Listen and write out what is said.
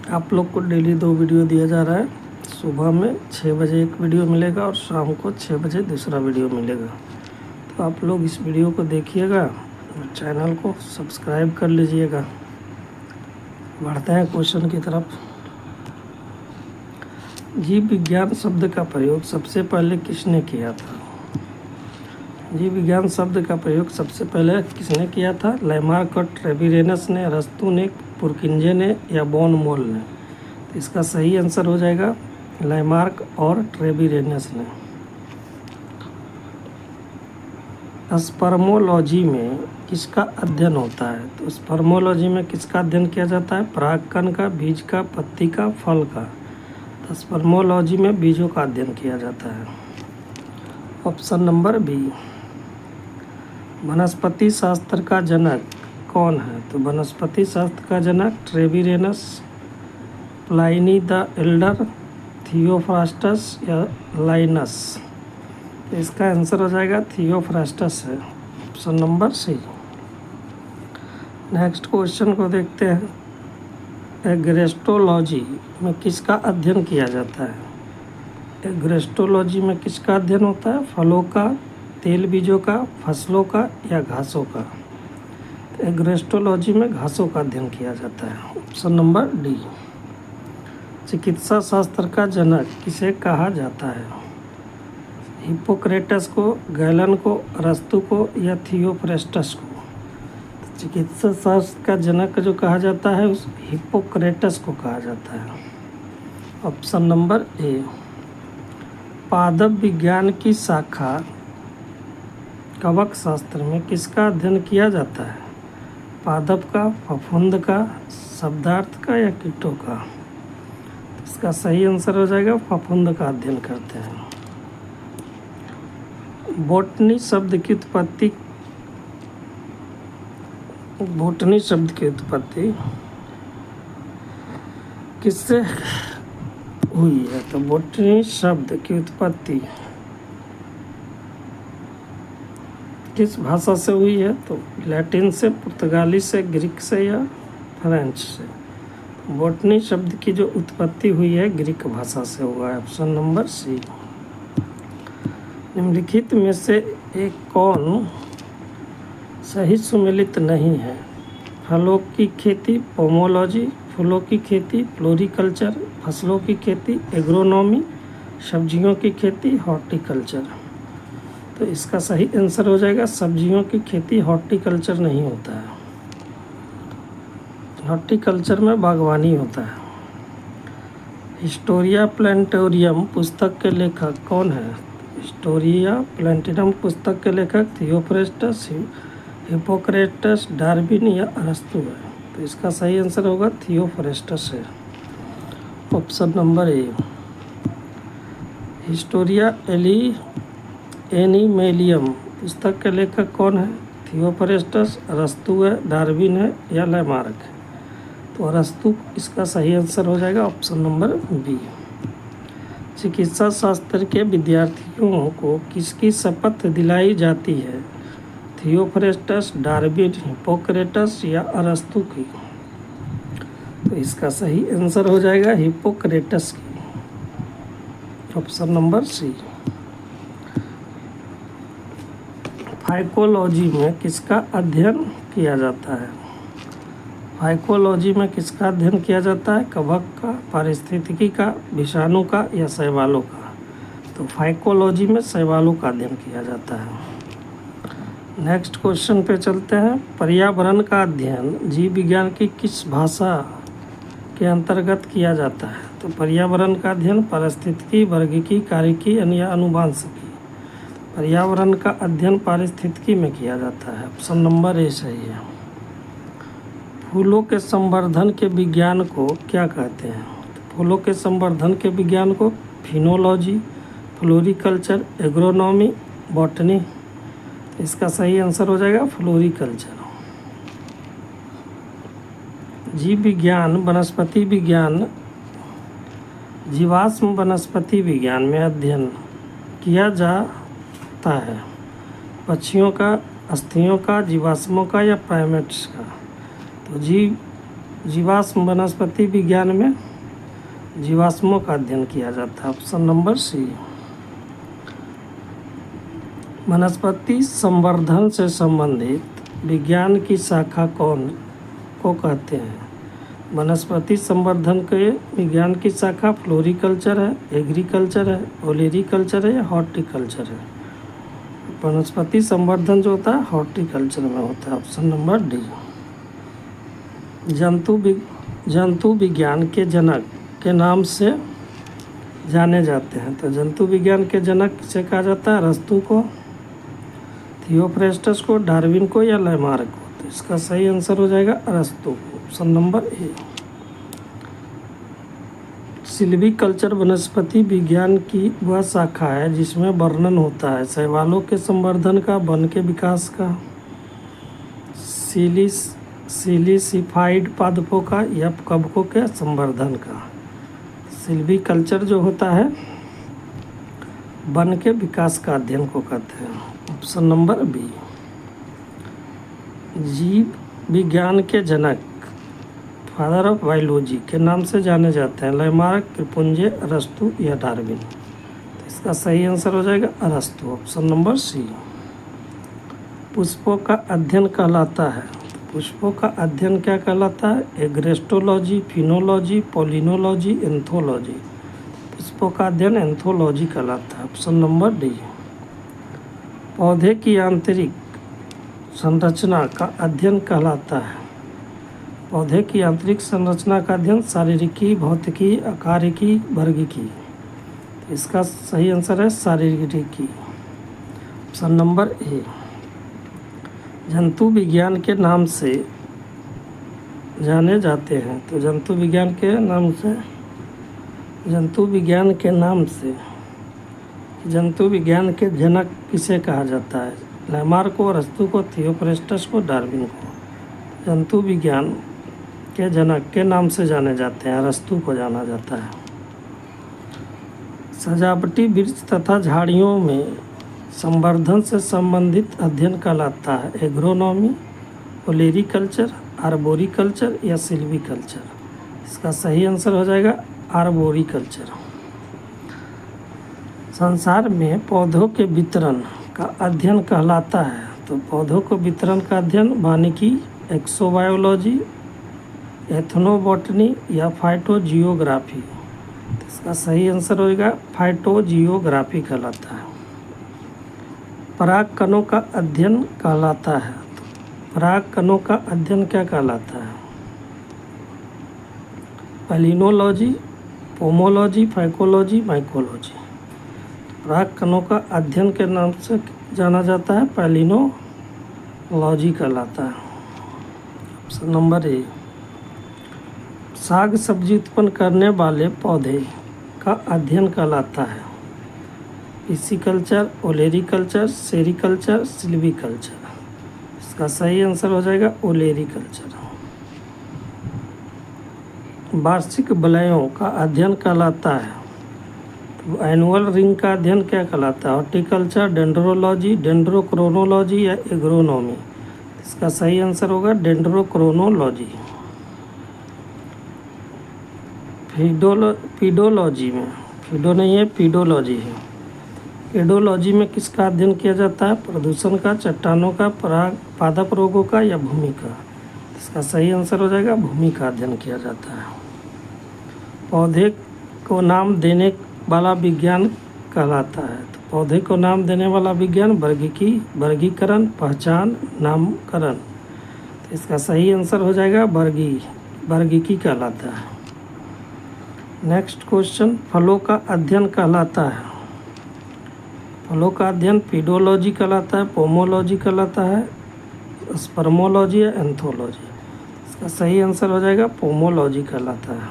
आप लोग को डेली 2 वीडियो दिया जा रहा है। सुबह में 6 बजे एक वीडियो मिलेगा और शाम को 6 बजे दूसरा वीडियो मिलेगा। तो आप लोग इस वीडियो को देखिएगा और चैनल को सब्सक्राइब कर लीजिएगा। बढ़ते हैं क्वेश्चन की तरफ। जीव विज्ञान शब्द का प्रयोग सबसे पहले किसने किया था? जीव विज्ञान शब्द का प्रयोग सबसे पहले किसने किया था? लैमार्क और ट्रेविरेनस ने, अरस्तू ने, पुरकिंजे ने या बोन मोल ने? तो इसका सही आंसर हो जाएगा लैमार्क और ट्रेविरेनस ने। स्पर्मोलॉजी में किसका अध्ययन होता है? तो स्पर्मोलॉजी में किसका अध्ययन किया जाता है? परागकण का, बीज का, पत्ती का, फल का? तो स्पर्मोलॉजी में बीजों का अध्ययन किया जाता है। Option number B. वनस्पति शास्त्र का जनक कौन है? तो वनस्पति शास्त्र का जनक Treviranus, Pliny the Elder, Theophrastus या लाइनस? तो इसका आंसर हो जाएगा थियोफ्रास्टस है, option number C. Next question को देखते हैं। एग्रेस्टोलॉजी में किसका अध्ययन किया जाता है? एग्रेस्टोलॉजी में किसका अध्ययन होता है? फलों का, तेल बीजों का, फसलों का या घासों का? तो एग्रेस्टोलॉजी में घासों का अध्ययन किया जाता है, ऑप्शन नंबर डी। चिकित्सा शास्त्र का जनक किसे कहा जाता है? हिप्पोक्रेटस को, गैलन को, अरस्तू को या थियोफ्रास्टस को? चिकित्सा शास्त्र का जनक जो कहा जाता है उस हिप्पोक्रेटस को कहा जाता है, ऑप्शन नंबर ए। पादप विज्ञान की शाखा कवक शास्त्र में किसका अध्ययन किया जाता है? पादप का, फफूंद का, शब्दार्थ का या कीटों का? इसका सही आंसर हो जाएगा फफूंद का अध्ययन करते हैं। बोटनी शब्द की उत्पत्ति किससे हुई है? तो बोटनी शब्द की उत्पत्ति किस भाषा से हुई है? तो लैटिन से, पुर्तगाली से, ग्रीक से या फ्रेंच से? बोटनी शब्द की जो उत्पत्ति हुई है ग्रीक भाषा से हुआ है, ऑप्शन नंबर सी। निम्नलिखित में से एक कौन सही सुमेलित नहीं है? फलों की खेती पोमोलॉजी, फूलों की खेती फ्लोरिकल्चर, फसलों की खेती एग्रोनॉमी, सब्जियों की खेती हॉर्टिकल्चर? तो इसका सही आंसर हो जाएगा सब्जियों की खेती हॉर्टिकल्चर नहीं होता है। हॉर्टिकल्चर में बागवानी होता है। हिस्टोरिया प्लांटोरियम पुस्तक के लेखक कौन है? हिस्टोरिया प्लांटिनम पुस्तक के लेखक थियोफ्रास्टस, हिप्पोक्रेटस, डार्विन या अरस्तू है? तो इसका सही आंसर होगा थियोफ्रास्टस है, ऑप्शन नंबर ए। हिस्टोरिया एनिमेलियम पुस्तक के लेखक कौन है? थियोफ्रास्टस, अरस्तू है, डार्विन है या लैमार्क है? तो अरस्तू इसका सही आंसर हो जाएगा, ऑप्शन नंबर बी। चिकित्सा शास्त्र के विद्यार्थियों को किसकी शपथ दिलाई जाती है? थियोफ्रास्टस, डार्विन, हिप्पोक्रेटस या अरस्तू की? तो इसका सही आंसर हो जाएगा हिप्पोक्रेटस की, ऑप्शन नंबर सी। फाइकोलॉजी में किसका अध्ययन किया जाता है? फाइकोलॉजी में किसका अध्ययन किया जाता है? कवक का, पारिस्थितिकी का, विषाणु का या शैवालों का? तो फाइकोलॉजी में शैवालों का अध्ययन किया जाता है। नेक्स्ट क्वेश्चन पे चलते हैं। पर्यावरण का अध्ययन जीव विज्ञान की किस भाषा के अंतर्गत किया जाता है? तो पर्यावरण का अध्ययन पारिस्थितिकी, वर्गिकी, कार्यकी या अनुवांशिकी? पर्यावरण का अध्ययन पारिस्थितिकी में किया जाता है, ऑप्शन नंबर ए सही है। फूलों के संवर्धन के विज्ञान को क्या कहते हैं? फूलों के संवर्धन के विज्ञान को फिनोलॉजी, फ्लोरिकल्चर, एग्रोनॉमी, बॉटनी? इसका सही आंसर हो जाएगा फ्लोरिकल्चर। जीव विज्ञान, वनस्पति विज्ञान, जीवाश्म वनस्पति विज्ञान में अध्ययन किया जाता है पक्षियों का, अस्थियों का, जीवाश्मों का या प्राइमेट्स का? तो जीव जीवाश्म वनस्पति विज्ञान में जीवाश्मों का अध्ययन किया जाता है। Option number C. वनस्पति संवर्धन से संबंधित विज्ञान की शाखा कौन को कहते हैं? वनस्पति संवर्धन के विज्ञान की शाखा फ्लोरिकल्चर है, एग्रीकल्चर है, ओलेरीकल्चर है या हॉर्टिकल्चर है? वनस्पति संवर्धन जो होता है हॉर्टिकल्चर में होता है। Option number D. जंतु विज्ञान के जनक के नाम से जाने जाते हैं। तो जंतु विज्ञान के जनक किसे कहा जाता है? अरस्तू को, थियोफ्रेस्टस को, डार्विन को या लैमार्क को? तो इसका सही आंसर हो जाएगा अरस्तू को। Option number A. सिल्वीकल्चर वनस्पति विज्ञान की वह शाखा है जिसमें वर्णन होता है शैवालों के संवर्धन का, वन के विकास का, सिलिसिफाइड पादपों का या कवकों के संवर्धन का। सिल्वीकल्चर जो होता है वन के विकास का अध्ययन को कहते हैं। Option number B. जीव विज्ञान के जनक फादर ऑफ बायोलॉजी के नाम से जाने जाते हैं। लैमार्क, क्रिपुंजे, अरस्तू या डार्विन? तो इसका सही आंसर हो जाएगा अरस्तू। ऑप्शन नंबर सी। पुष्पों का अध्ययन कहलाता है। तो पुष्पों का अध्ययन क्या कहलाता है? एग्रेस्टोलॉजी, फिनोलॉजी, पोलिनोलॉजी, एंथोलॉजी? पुष्पों का अध्ययन एंथोलॉजी कहलाता है। Option number D. पौधे की आंतरिक संरचना का अध्ययन कहलाता है। पौधे की आंतरिक संरचना का अध्ययन शारीरिकी, भौतिकी, आकारिकी, वर्गिकी? तो इसका सही आंसर है शारीरिकी। Option number A. जंतु विज्ञान के नाम से जाने जाते हैं। तो जंतु विज्ञान के नाम से जंतु विज्ञान के जनक किसे कहा जाता है? लैमार्क को, अरस्तू को, थियोफ्रेस्टस को, डार्विन को? जंतु विज्ञान के जनक के नाम से जाने जाते हैं। अरस्तू को जाना जाता है। सजावटी वृक्ष तथा झाड़ियों में संवर्धन से संबंधित अध्ययन कहलाता है एग्रोनॉमी, ओलेरीकल्चर, आर्बोरिकल्चर या सिल्वीकल्चर? इसका सही आंसर हो जाएगा आर्बोरिकल्चर। संसार में पौधों के वितरण का अध्ययन कहलाता है। तो पौधों को वितरण का अध्ययन वानिकी, एक्सोबायोलॉजी, एथनोबॉटनी या फाइटोजियोग्राफी? इसका सही आंसर होगा फाइटोजियोग्राफी कहलाता है। परागकणों का अध्ययन कहलाता है। तो परागकणों का अध्ययन क्या कहलाता है? Palynology, pomology, phycology, mycology? परागकणों का अध्ययन के नाम से जाना जाता है पैलिनोलॉजी कहलाता है। Option number A. साग सब्जी उत्पन्न करने वाले पौधे का अध्ययन कहलाता है पिसिकल्चर, ओलेरीकल्चर, सेरीकल्चर, सिल्वीकल्चर? इसका सही आंसर हो जाएगा ओलेरीकल्चर। वार्षिक वलयों का अध्ययन कहलाता है। तो एनुअल रिंग का अध्ययन क्या कहलाता है? हॉर्टिकल्चर, डेंड्रोलॉजी, डेंड्रोक्रोनोलॉजी या एग्रोनॉमी? इसका सही आंसर होगा डेंड्रोक्रोनोलॉजी। पीडोलॉजी में, फीडो नहीं है, पीडोलॉजी है। पीडोलॉजी में किसका अध्ययन किया जाता है? प्रदूषण का, चट्टानों का, पादप रोगों का या भूमि का? इसका सही आंसर हो जाएगा भूमि का अध्ययन किया जाता है। पौधे को नाम देने वाला विज्ञान कहलाता है। तो पौधे को नाम देने वाला विज्ञान वर्गीकरण, पहचान, नामकरण? तो इसका सही आंसर हो जाएगा वर्गीकी कहलाता है। नेक्स्ट क्वेश्चन, फलों का अध्ययन कहलाता है। फलों का अध्ययन पीडोलॉजी कहलाता है, पोमोलॉजी कहलाता है, स्पर्मोलॉजी या एंथोलॉजी? इसका सही आंसर हो जाएगा पोमोलॉजी कहलाता है।